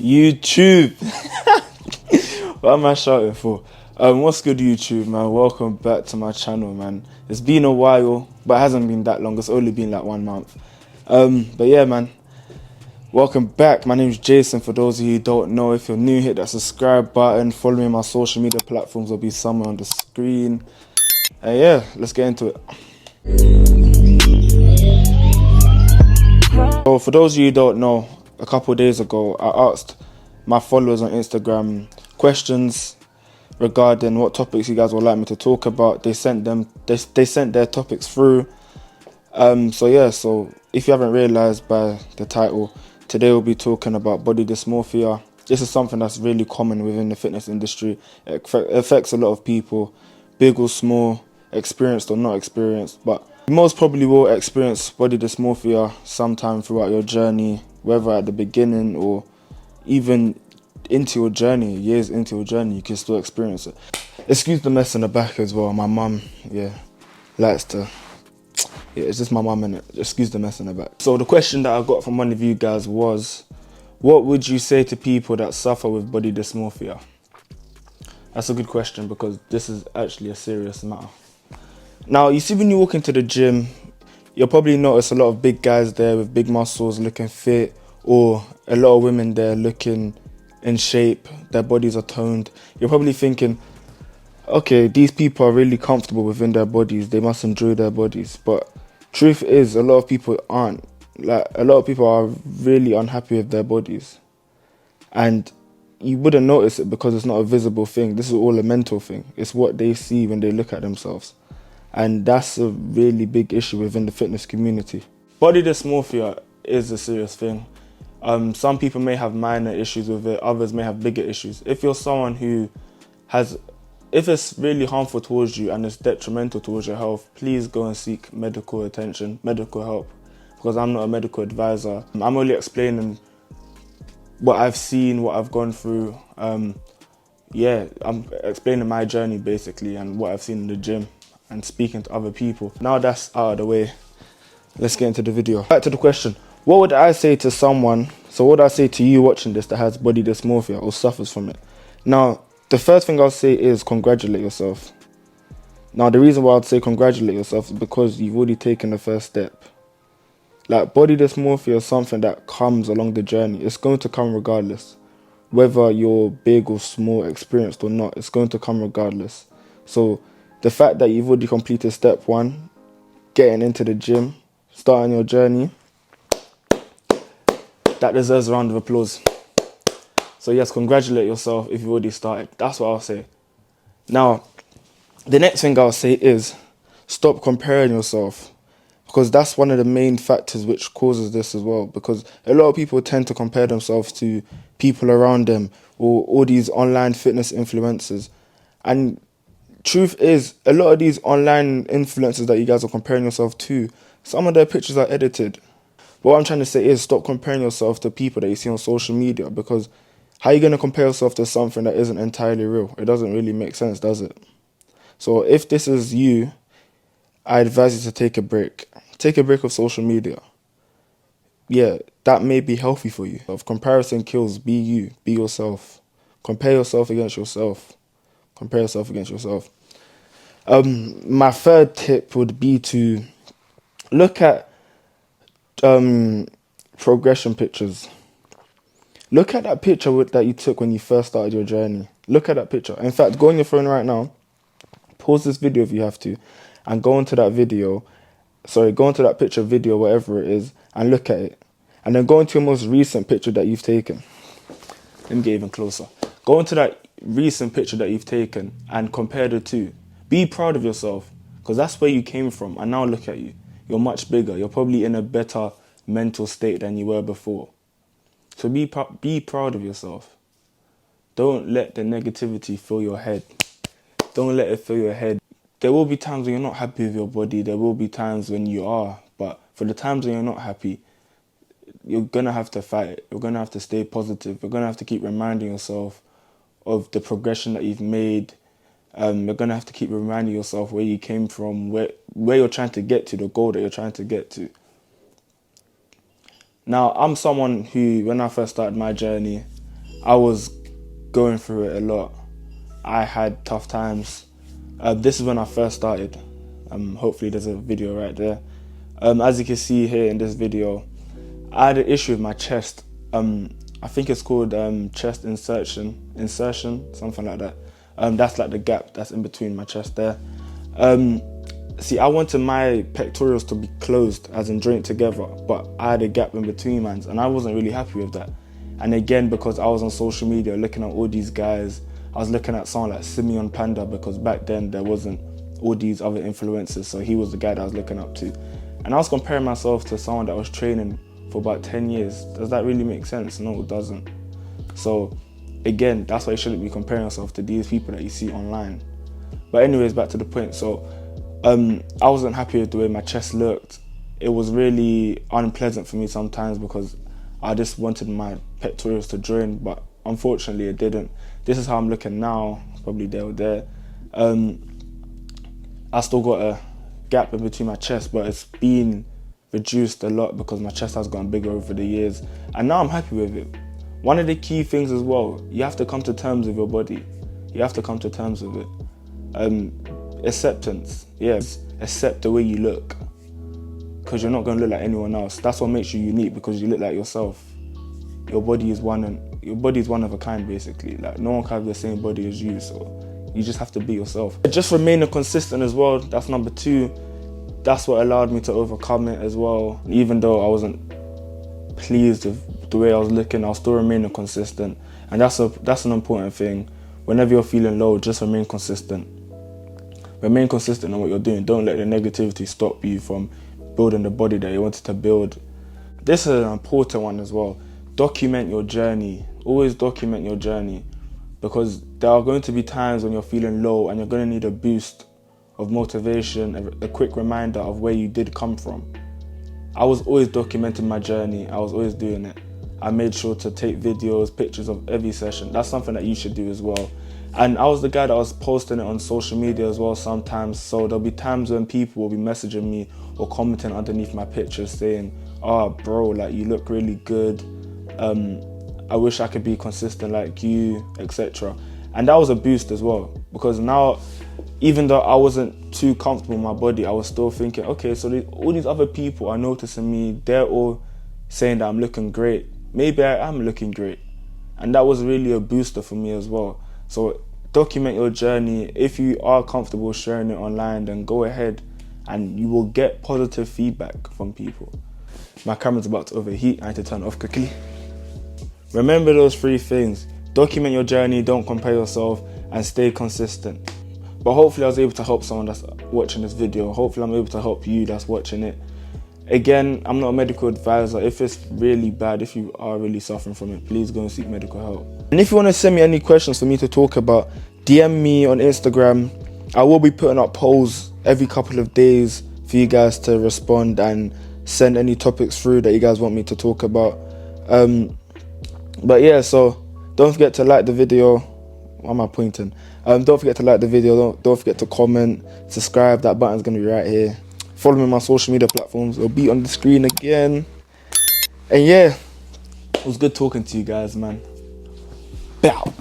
YouTube. What am I shouting for? What's good, YouTube, man? Welcome back to my channel, man. It's been a while, but it hasn't been that long. It's only been like 1 month. But yeah, man. Welcome back. My name is Jason. For those of you who don't know, if you're new, hit that subscribe button. Follow me on my social media platforms. Will be somewhere on the screen. And yeah, let's get into it. So for those of you who don't know, a couple of days ago, I asked my followers on Instagram questions regarding what topics you guys would like me to talk about. They sent their topics through. So if you haven't realized by the title, today we'll be talking about body dysmorphia. This is something that's really common within the fitness industry. It affects a lot of people, big or small, experienced or not experienced, but you most probably will experience body dysmorphia sometime throughout your journey, whether at the beginning or even into your journey, years into your journey, you can still experience it. Excuse the mess in the back as well. My mum, likes to, it's just my mum, innit? Excuse the mess in the back. So the question that I got from one of you guys was, what would you say to people that suffer with body dysmorphia? That's a good question because this is actually a serious matter. Now, you see, when you walk into the gym, you'll probably notice a lot of big guys there with big muscles looking fit, or a lot of women there looking in shape, their bodies are toned. You're probably thinking, okay, these people are really comfortable within their bodies, they must enjoy their bodies. But truth is, a lot of people aren't. Like, a lot of people are really unhappy with their bodies. And you wouldn't notice it because it's not a visible thing. This is all a mental thing. It's what they see when they look at themselves. And that's a really big issue within the fitness community. Body dysmorphia is a serious thing. Some people may have minor issues with it, others may have bigger issues. If you're someone who if it's really harmful towards you and it's detrimental towards your health, please go and seek medical attention, medical help, because I'm not a medical advisor. I'm only explaining what I've seen, what I've gone through. I'm explaining my journey basically and what I've seen in the gym and speaking to other people. Now that's out of the way, let's get into the video. Back to the question, what would I say to someone, so what would I say to you watching this that has body dysmorphia or suffers from it? Now, the first thing I'll say is congratulate yourself. Now, the reason why I'd say congratulate yourself is because you've already taken the first step. Like, body dysmorphia is something that comes along the journey. It's going to come regardless. Whether you're big or small, experienced or not, it's going to come regardless. So the fact that you've already completed step one, getting into the gym, starting your journey, that deserves a round of applause. So yes, congratulate yourself if you've already started. That's what I'll say. Now, the next thing I'll say is stop comparing yourself, because that's one of the main factors which causes this as well, because a lot of people tend to compare themselves to people around them or all these online fitness influencers. And truth is, a lot of these online influencers that you guys are comparing yourself to, some of their pictures are edited. But what I'm trying to say is stop comparing yourself to people that you see on social media, because how are you going to compare yourself to something that isn't entirely real? It doesn't really make sense, does it? So if this is you, I advise you to take a break. Take a break of social media. Yeah, that may be healthy for you. If comparison kills, be you, be yourself. Compare yourself against yourself. Compare yourself against yourself. My third tip would be to look at progression pictures. Look at that picture that you took when you first started your journey. Look at that picture. In fact, go on your phone right now, pause this video if you have to, and go into that picture, video, whatever it is, and look at it. And then go into your most recent picture that you've taken. Let me get even closer. Go into that recent picture that you've taken and compare the two. Be proud of yourself, because that's where you came from, and now look at you. You're much bigger. You're probably in a better mental state than you were before. So be proud of yourself. Don't let the negativity fill your head. Don't let it fill your head. There will be times when you're not happy with your body. There will be times when you are. But for the times when you're not happy, you're going to have to fight it. You're going to have to stay positive. You're going to have to keep reminding yourself of the progression that you've made. You're going to have to keep reminding yourself where you came from, where you're trying to get to, the goal that you're trying to get to. Now, I'm someone who, when I first started my journey, I was going through it a lot. I had tough times. This is when I first started. Hopefully there's a video right there. As you can see here in this video, I had an issue with my chest. I think it's called chest insertion, something like that. That's like the gap that's in between my chest there. See, I wanted my pectorals to be closed, as in joined together, but I had a gap in between mine, and I wasn't really happy with that. And again, because I was on social media looking at all these guys, I was looking at someone like Simeon Panda, because back then there wasn't all these other influencers, so he was the guy that I was looking up to. And I was comparing myself to someone that was training for about 10 years. Does that really make sense? No, it doesn't. So again, that's why you shouldn't be comparing yourself to these people that you see online. But anyways, back to the point. So I wasn't happy with the way my chest looked. It was really unpleasant for me sometimes because I just wanted my pectorals to join, but unfortunately it didn't. This is how I'm looking now. It's probably there or there. I still got a gap in between my chest, but it's been reduced a lot because my chest has gotten bigger over the years, and now I'm happy with it. One of the key things as well, you have to come to terms with your body. You have to come to terms with it. Acceptance, yes. Accept the way you look, because you're not going to look like anyone else. That's what makes you unique, because you look like yourself. Your body is one of a kind, basically. Like, no one can have the same body as you, so you just have to be yourself. Just remaining consistent as well. That's number 2. That's what allowed me to overcome it as well. Even though I wasn't pleased with the way I was looking, I was still remaining consistent, and that's an important thing. Whenever you're feeling low, just remain consistent. Remain consistent on what you're doing. Don't let the negativity stop you from building the body that you wanted to build. This is an important one as well. Document your journey. Always document your journey, because there are going to be times when you're feeling low and you're going to need a boost of motivation, a quick reminder of where you did come from. I was always documenting my journey. I was always doing it. I made sure to take videos, pictures of every session. That's something that you should do as well. And I was the guy that was posting it on social media as well sometimes. So there'll be times when people will be messaging me or commenting underneath my pictures saying, "Oh, bro, like, you look really good. I wish I could be consistent like you," etc. And that was a boost as well, because now, even though I wasn't too comfortable in my body, I was still thinking, okay, so all these other people are noticing me. They're all saying that I'm looking great. Maybe I am looking great. And that was really a booster for me as well. So document your journey. If you are comfortable sharing it online, then go ahead, and you will get positive feedback from people. My camera's about to overheat. I need to turn it off quickly. Remember those 3 things. Document your journey, don't compare yourself, and stay consistent. But hopefully I was able to help someone that's watching this video. Hopefully I'm able to help you that's watching it. Again, I'm not a medical advisor. If it's really bad, if you are really suffering from it, please go and seek medical help. And if you want to send me any questions for me to talk about, DM me on Instagram. I will be putting up polls every couple of days for you guys to respond and send any topics through that you guys want me to talk about. But yeah, so don't forget to like the video. Why am I pointing? Don't forget to like the video. Don't forget to comment, subscribe. That button's going to be right here. Follow me on my social media platforms. It'll be on the screen again. And yeah, it was good talking to you guys, man. Bow.